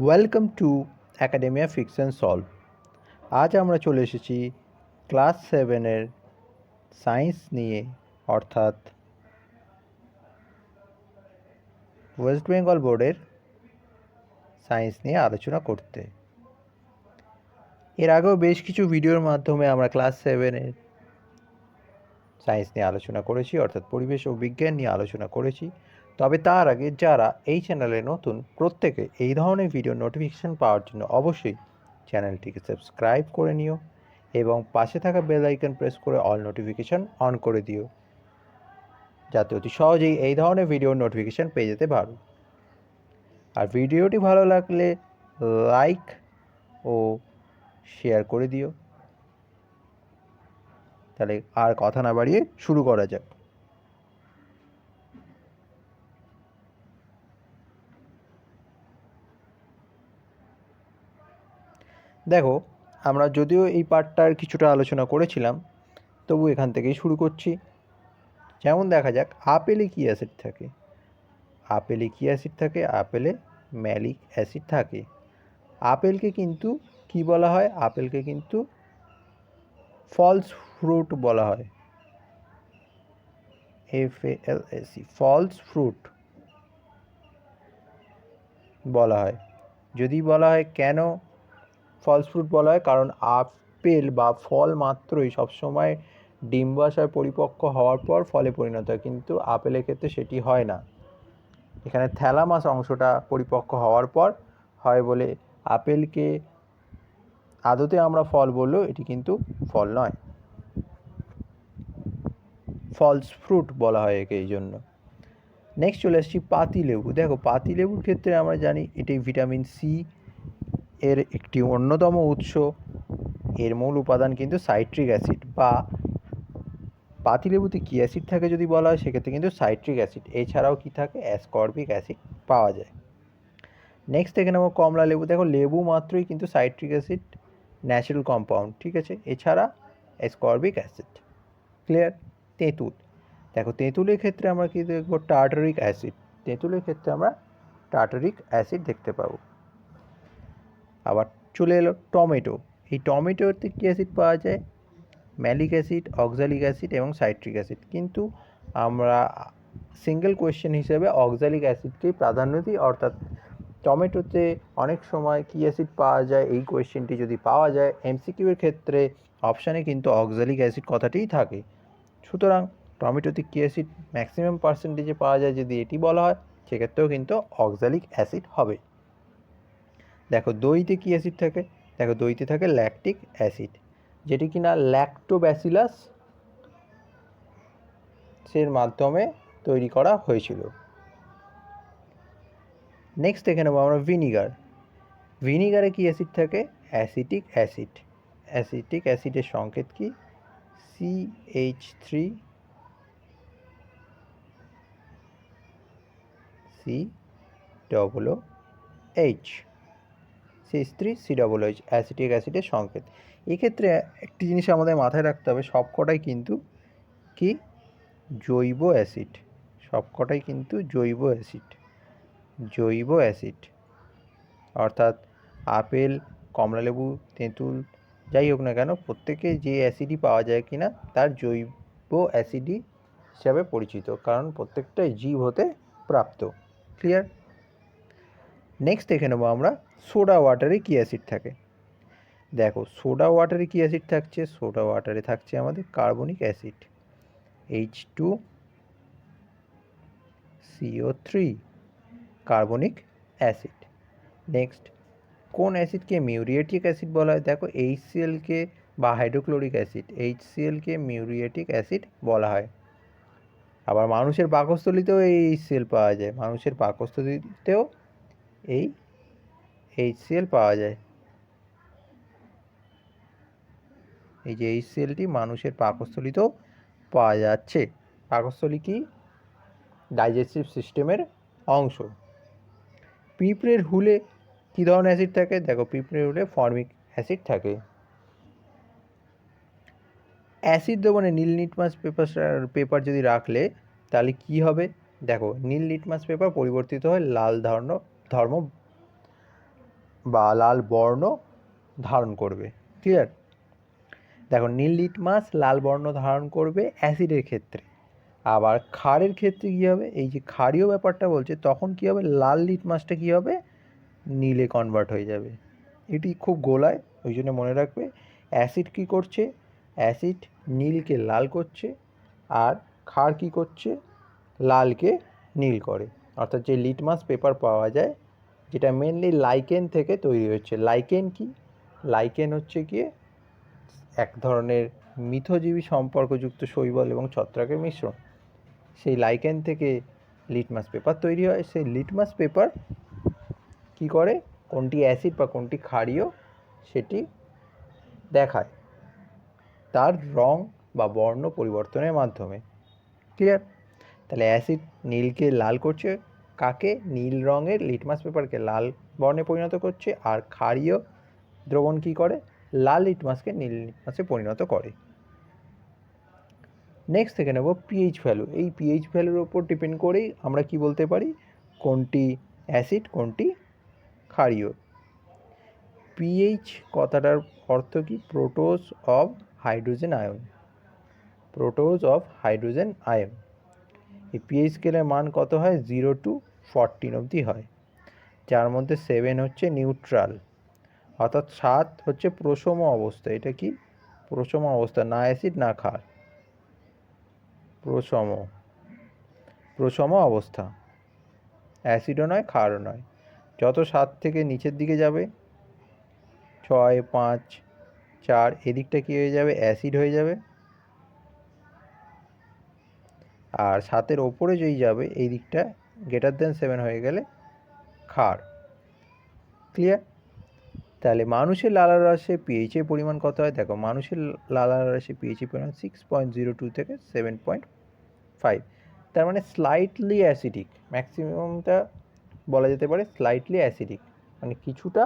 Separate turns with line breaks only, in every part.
Welcome to academia fiction solve. আজ আমরা চলে এসেছি ক্লাস 7-এর সায়েন্স নিয়ে, অর্থাৎ ওয়েস্ট বেঙ্গল বোর্ডের সায়েন্স নিয়ে আলোচনা করতে। এর আগেও বেশ কিছু ভিডিওর মাধ্যমে আমরা ক্লাস 7-এর সায়েন্স নিয়ে আলোচনা করেছি, অর্থাৎ পরিবেশ ও বিজ্ঞান নিয়ে আলোচনা করেছি। তবে তার আগে যারা এই চ্যানেলে নতুন, প্রত্যেকে এই ধরনের ভিডিও নোটিফিকেশান পাওয়ার জন্য অবশ্যই চ্যানেলটিকে সাবস্ক্রাইব করে নিও এবং পাশে থাকা বেল আইকন প্রেস করে অল নোটিফিকেশান অন করে দিও, যাতে অতি সহজেই এই ধরনের ভিডিওর নোটিফিকেশান পেয়ে যেতে পারো। আর ভিডিওটি ভালো লাগলে লাইক ও শেয়ার করে দিও। তাহলে আর কথা না বাড়িয়ে শুরু করা যাক। দেখো, আমরা যদিও এই পার্টটার কিছুটা আলোচনা করেছিলাম, তবু এখান থেকেই শুরু করছি। যেমন দেখা যাক, আপেলে কী অ্যাসিড থাকে? আপেলে কী অ্যাসিড থাকে? আপেলে ম্যালিক অ্যাসিড থাকে। আপেলকে কিন্তু কি বলা হয়? আপেলকে কিন্তু ফলস ফ্রুট বলা হয়। FALSE, ফলস ফ্রুট বলা হয়। যদি বলা হয় কেন ফলস ফ্রুট বলা হয়, কারণ আপেল বা ফল মাত্রই সবসময় ডিম্বাশয় পরিপক্ক হওয়ার পর ফলে পরিণত হয়, কিন্তু আপেলের ক্ষেত্রে সেটি হয় না। এখানে থ্যালামাস অংশটা পরিপক্ক হওয়ার পর হয় বলে আপেলকে আদতে আমরা ফল বললেও এটি কিন্তু ফল নয়, ফলস ফ্রুট বলা হয় একে এই জন্য। নেক্সট চলে আসছি পাতিলেবু। দেখো, পাতিলেবুর ক্ষেত্রে আমরা জানি এটি ভিটামিন সি এর একটি অন্যতম উৎস। এর মূল উপাদান কিন্তু সাইট্রিক অ্যাসিড, বা পাতিলেবুতে কী অ্যাসিড থাকে যদি বলা হয়, সেক্ষেত্রে কিন্তু সাইট্রিক অ্যাসিড। এছাড়াও কি থাকে? অ্যাসকর্বিক অ্যাসিড পাওয়া যায়। নেক্সট দেখে নেবো কমলা লেবু। দেখো, লেবু মাত্রই কিন্তু সাইট্রিক অ্যাসিড ন্যাচারাল কম্পাউন্ড, ঠিক আছে? এছাড়া অ্যাসকর্বিক অ্যাসিড। ক্লিয়ার? তেঁতুল। দেখো, তেঁতুলের ক্ষেত্রে আমরা কি দেখবো? Tartaric acid. তেঁতুলের ক্ষেত্রে আমরা টার্টারিক অ্যাসিড দেখতে পাবো। আবার চলে এলো টমেটো। এই টমেটোতে কী অ্যাসিড পাওয়া যায়? ম্যালিক অ্যাসিড, অক্সালিক অ্যাসিড এবং সাইট্রিক অ্যাসিড। কিন্তু আমরা সিঙ্গেল কোয়েশ্চেন হিসেবে অক্সালিক অ্যাসিডকেই প্রাধান্য দিই, অর্থাৎ টমেটোতে অনেক সময় কী অ্যাসিড পাওয়া যায়, এই কোয়েশ্চেনটি যদি পাওয়া যায় MCQ এর ক্ষেত্রে অপশানে কিন্তু অক্সালিক অ্যাসিড কথাটিই থাকে। সুতরাং টমেটোতে কী অ্যাসিড ম্যাক্সিমাম পার্সেন্টেজে পাওয়া যায় যদি এটি বলা হয়, সেক্ষেত্রেও কিন্তু অক্সালিক অ্যাসিড হবে। দেখো, দইতে কী অ্যাসিড থাকে? দেখো, দইতে থাকে ল্যাকটিক অ্যাসিড, যেটি কিনা ল্যাক্টোব্যাসিলাস এর মাধ্যমে তৈরি করা হয়েছিল। নেক্সট দেখে নেবো আমরা ভিনিগার। ভিনিগারে কী অ্যাসিড থাকে? Acetic acid. অ্যাসিটিক অ্যাসিডের সংকেত কি? CH3COOH, CH3COOH অ্যাসিটিক অ্যাসিডের সংকেত। এক্ষেত্রে একটি জিনিস আমাদের মাথায় রাখতে হবে, সবকটাই কিন্তু কি? জৈব অ্যাসিড। সবকটাই কিন্তু জৈব অ্যাসিড। জৈব অ্যাসিড অর্থাৎ আপেল, কমলালেবু, তেঁতুল, যাই হোক না কেন, প্রত্যেকে যে অ্যাসিডই পাওয়া যায় কিনা তার জৈব অ্যাসিডই হিসাবে পরিচিত, কারণ প্রত্যেকটাই জীব হতে প্রাপ্ত। ক্লিয়ার? নেক্সট দেখে নেবো আমরা সোডা ওয়াটারে কী অ্যাসিড থাকে। দেখো, সোডা ওয়াটারে কী অ্যাসিড থাকছে? সোডা ওয়াটারে থাকছে আমাদের carbonic acid, H2CO3, carbonic acid. Next, কোন অ্যাসিডকে মিউরিয়েটিক অ্যাসিড বলা হয়? দেখো, HCl-কে বা হাইড্রোক্লোরিক অ্যাসিড, HCl-কে মিউরিয়েটিক অ্যাসিড বলা হয়। আবার মানুষের পাকস্থলীতেও এই HCl পাওয়া যায়। মানুষের পাকস্থলীতেও এই HCl পাওয়া যায়। এই যে HCl-টি মানুষের পাকস্থলীতেও পাওয়া যাচ্ছে। পাকস্থলী কি? ডাইজেস্টিভ সিস্টেমের অংশ। পিঁপড়ের হুলে কী ধরনের অ্যাসিড থাকে? দেখো, পিঁপড়ের হুলে ফর্মিক অ্যাসিড থাকে। অ্যাসিড দ্রবণে নীল লিটমাস পেপার যদি রাখলে তাহলে কি হবে? দেখো, নীল লিটমাস পেপার পরিবর্তিত হয় লাল ধর্ম বা লাল বর্ণ ধারণ করবে। ক্লিয়ার? দেখো নীল লিটমাস লাল বর্ণ ধারণ করবে অ্যাসিডের ক্ষেত্রে, আবার ক্ষারের ক্ষেত্রে কী হবে, এই যে ক্ষারীয় ব্যাপারটা বলছে, তখন কী হবে, লাল লিটমাসটা কী হবে, নীলে কনভার্ট হয়ে যাবে। এটি খুব গোলায়, ওই জন্য মনে রাখবে অ্যাসিড কী করছে, অ্যাসিড নীলকে লাল করছে, আর ক্ষার কী করছে, লালকে নীল করে। অর্থাৎ যে লিটমাস পেপার পাওয়া যায়, যেটা মেনলি লাইকেন থেকে তৈরি হচ্ছে। লাইকেন কি? লাইকেন হচ্ছে গিয়ে এক ধরনের মিথজীবী সম্পর্কযুক্ত শৈবাল এবং ছত্রাকের মিশ্রণ। সেই লাইকেন থেকে লিটমাস পেপার তৈরি হয়। সেই লিটমাস পেপার কি করে, কোনটি অ্যাসিড বা কোনটি ক্ষারীয় সেটি দেখায় তার রং বা বর্ণ পরিবর্তনের মাধ্যমে। ক্লিয়ার? তাহলে অ্যাসিড নীলকে লাল করছে, কাকে, নীল রঙের লিটমাস পেপারকে লাল বর্ণে পরিণত করছে, আর ক্ষারীয় দ্রবণ কী করে, লাল লিটমাসকে নীল লিটমাসে পরিণত করে। নেক্সট থেকে নেব পিএইচ ভ্যালু। এই পিএইচ ভ্যালুর ওপর ডিপেন্ড করেই আমরা কি বলতে পারি কোনটি অ্যাসিড কোনটি ক্ষারীয়। পিএইচ কথাটার অর্থ কি, প্রোটোজ অফ হাইড্রোজেন আয়ন, প্রোটোজ অফ হাইড্রোজেন আয়ন। এই পিএইচ স্কেলের মান কত হয়, 0 to 14 অবধি হয়, যার মধ্যে 7 হচ্ছে নিউট্রাল, অর্থাৎ 7 হচ্ছে প্রশম অবস্থা। এটা কি প্রশম অবস্থা, না অ্যাসিড না ক্ষার, প্রশম অবস্থা, অ্যাসিডও নয় ক্ষারও নয়। যত 7 থেকে নিচের দিকে যাবে, 6, 5, 4, এদিকটা কী হয়ে যাবে, অ্যাসিড হয়ে যাবে, আর 7-এর ওপরে যেই যাবে এই দিকটা >7 হয়ে গেলে ক্ষার। ক্লিয়ার? তাহলে মানুষের লালার রসে পিএইচের পরিমাণ কত হয়, দেখো মানুষের লালার রসে পিএইচের পরিমাণ 6.02 থেকে 7.5, তার মানে স্লাইটলি অ্যাসিডিক, ম্যাক্সিমামটা বলা যেতে পারে স্লাইটলি অ্যাসিডিক, মানে কিছুটা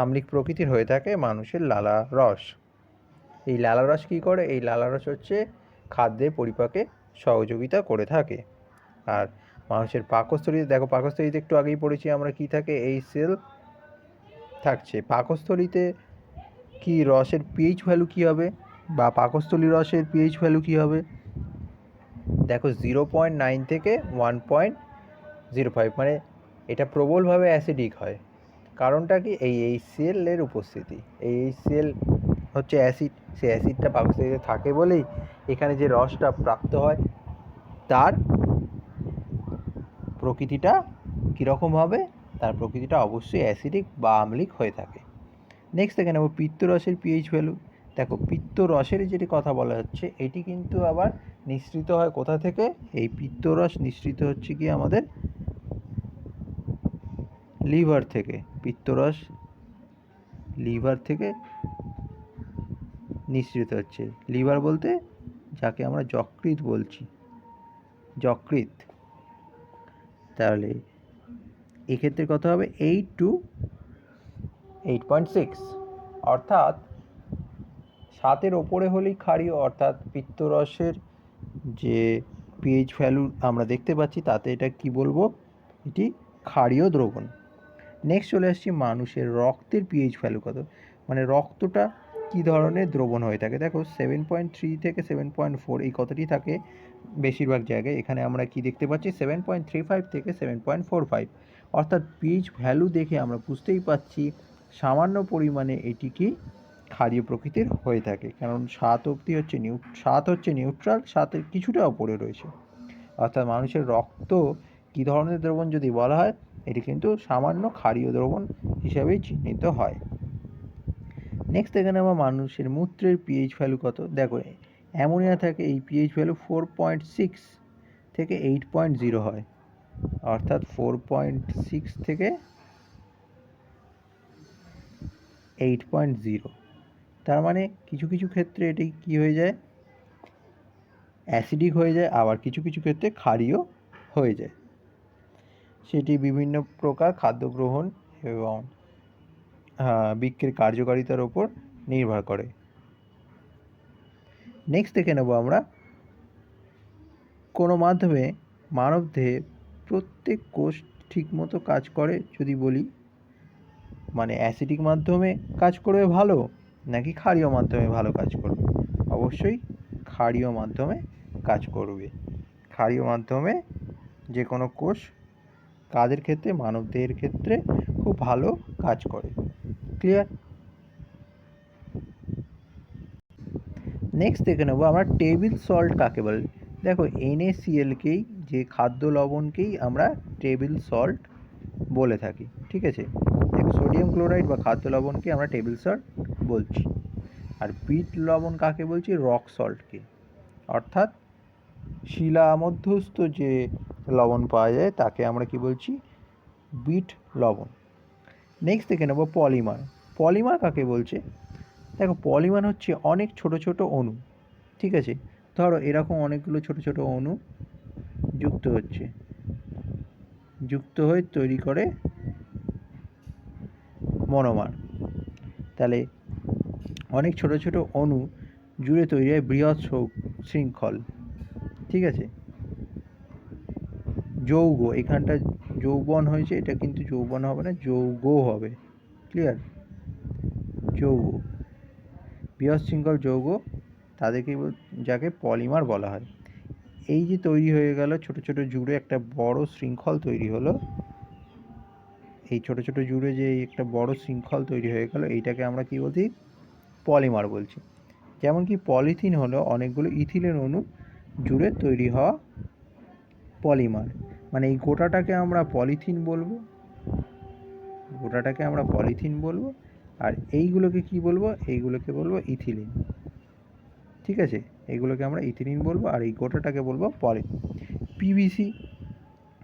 আম্লিক প্রকৃতির হয়ে থাকে মানুষের লালা রস। এই লালা রস কী করে, এই লালা রস হচ্ছে খাদ্যের পরিপাকে সহযোগিতা করে থাকে। আর মানুষের পাকস্থলীতে, দেখো পাকস্থলীতে একটু আগেই পড়েছি আমরা, কি থাকে, এই সেল থাকছে। পাকস্থলীতে কি রসের পিএইচ ভ্যালু কী হবে, বা পাকস্থলী রসের পিএইচ ভ্যালু কী হবে, দেখো 0.9 থেকে 1.05, মানে এটা প্রবলভাবে অ্যাসিডিক হয়। কারণটা কি, এই সেলের উপস্থিতি, এই সেল হচ্ছে অ্যাসিড, সেই অ্যাসিডটা পাকস্থলীতে থাকে বলেই এখানে যে রসটা প্রাপ্ত হয় তার প্রকৃতিটা কীরকম হবে, তার প্রকৃতিটা অবশ্যই অ্যাসিডিক বা আম্লিক হয়ে থাকে। নেক্সট দেখে নেব পিত্তরসের পিএইচ ভ্যালু। দেখো পিত্তরসের যেটি কথা বলা হচ্ছে, এটি কিন্তু আবার নিঃসৃত হয় কোথা থেকে, এই পিত্তরস নিঃসৃত হচ্ছে কি আমাদের লিভার থেকে। পিত্তরস লিভার থেকে নিঃসৃত হচ্ছে, লিভার বলতে যাকে আমরা যকৃৎ বলছি, যকৃৎ। তাহলে এক্ষেত্রে কত হবে, 8 to 8.6, অর্থাৎ 7-এর ওপরে হলেই ক্ষারীয়, অর্থাৎ পিত্তরসের যে পিএইচ ভ্যালু আমরা দেখতে পাচ্ছি তাতে এটা কি বলবো, এটি ক্ষারীয় দ্রবণ। নেক্সট চলে আসছি মানুষের রক্তের পিএইচ ভ্যালু কত, মানে রক্তটা কি ধরনের দ্রবণ হয়ে থাকে। দেখো 7.3 থেকে 7.4 এই কতটি থাকে বেশিরভাগ জায়গায়, এখানে আমরা কি দেখতে পাচ্ছি 7.35 থেকে 7.45, অর্থাৎ পিএইচ ভ্যালু দেখে আমরা বুঝতেই পাচ্ছি সামান্য পরিমাণে এটি কি ক্ষারীয় প্রকৃতির হয়ে থাকে, কারণ 7 অবধি হচ্ছে 7 হচ্ছে নিউট্রাল, 7-এর কিছুটা ওপরে রয়েছে। অর্থাৎ মানুষের রক্ত কী ধরনের দ্রবণ যদি বলা হয়, এটি কিন্তু সামান্য ক্ষারীয় দ্রবণ হিসাবেই চিহ্নিত হয়। নেক্সট এখানে আমরা মানুষের মূত্রের পিএইচ ভ্যালু কত, দেখো অ্যামোনিয়া থাকে, এই পিএইচ ভ্যালু 4.6 থেকে 8.0 হয়, অর্থাৎ 4.6 থেকে 8.0, তার মানে কিছু কিছু ক্ষেত্রে এটি কী হয়ে যায়, অ্যাসিডিক হয়ে যায়, আবার কিছু কিছু ক্ষেত্রে ক্ষারীয় হয়ে যায়। সেটি বিভিন্ন প্রকার খাদ্য গ্রহণ এবং বৃক্কের কার্যকারিতার ওপর নির্ভর করে। নেক্সট দেখে নেব আমরা কোনো মাধ্যমে মানবদেহে প্রত্যেক কোষ ঠিকমতো কাজ করে যদি বলি, মানে অ্যাসিডিক মাধ্যমে কাজ করবে ভালো, নাকি ক্ষারীয় মাধ্যমে ভালো কাজ করবে? অবশ্যই ক্ষারীয় মাধ্যমে কাজ করবে। ক্ষারীয় মাধ্যমে যে কোনো কোষ কাজের ক্ষেত্রে, মানবদেহের ক্ষেত্রে খুব ভালো কাজ করে। ক্লিয়ার? নেক্সট দেখে নেবো আমরা টেবিল সল্ট কাকে বলে। দেখো NaClকেই, যে খাদ্য লবণকেই আমরা টেবিল সল্ট বলে থাকি, ঠিক আছে? দেখো সোডিয়াম ক্লোরাইড বা খাদ্য লবণকে আমরা টেবিল সল্ট বলছি। আর বিট লবণ কাকে বলছি? রক সল্টকে, অর্থাৎ শিলা মধ্যস্থ যে লবণ পাওয়া যায় তাকে আমরা কি বলছি? বিট লবণ। নেক্সট দেখে নেবো পলিমার। পলিমার কাকে বলছে? দেখো পলিমার হচ্ছে অনেক ছোট ছোট অণু, ঠিক আছে? ধরো এরকম অনেকগুলো ছোট ছোট অণু যুক্ত হয়ে তৈরি করে মনোমার। তাহলে অনেক ছোট ছোট অণু জুড়ে তৈরি হয় বৃহৎ শৃঙ্খল, ঠিক আছে? যৌগ, এখানটা যৌবন হয়েছে, এটা কিন্তু যৌবন হবে না, যৌগ হবে। ক্লিয়ার? যৌগ, বৃহৎ শৃঙ্খল যৌগ, তাদেরকে যাকে পলিমার বলা হয়। এই যে তৈরি হয়ে গেল ছোট ছোট জুড়ে একটা বড় শৃঙ্খল তৈরি হলো, এই ছোট ছোট জুড়ে যে একটা বড় শৃঙ্খল তৈরি হয়ে গেল, এইটাকে আমরা কি বলছি? পলিমার বলছি। যেমন কি পলিথিন হলো অনেকগুলো ইথিলিন অণু জুড়ে তৈরি হওয়া পলিমার। মানে এই গোটাটাকে আমরা পলিথিন বলবো, আর এইগুলোকে কি বলবো? এইগুলোকে বলবো ইথিলিন, ঠিক আছে? এইগুলোকে আমরা ইথিলিন বলবো, আর এই গোটাটাকে বলবো পলিথিন। পিভিসি,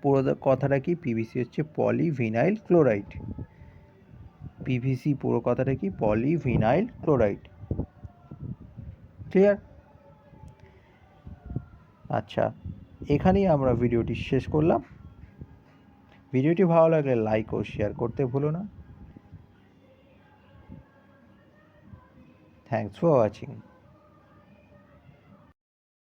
পুরো কথাটা কি? পিভিসি হচ্ছে পলিভিনাইল ক্লোরাইড। পিভিসি পুরো কথাটা কি? Polyvinyl chloride. ক্লিয়ার? আচ্ছা, এখানেই আমরা ভিডিওটি শেষ করলাম। ভিডিওটি ভালো লাগলে লাইক ও শেয়ার করতে ভুলো না। Thanks for watching.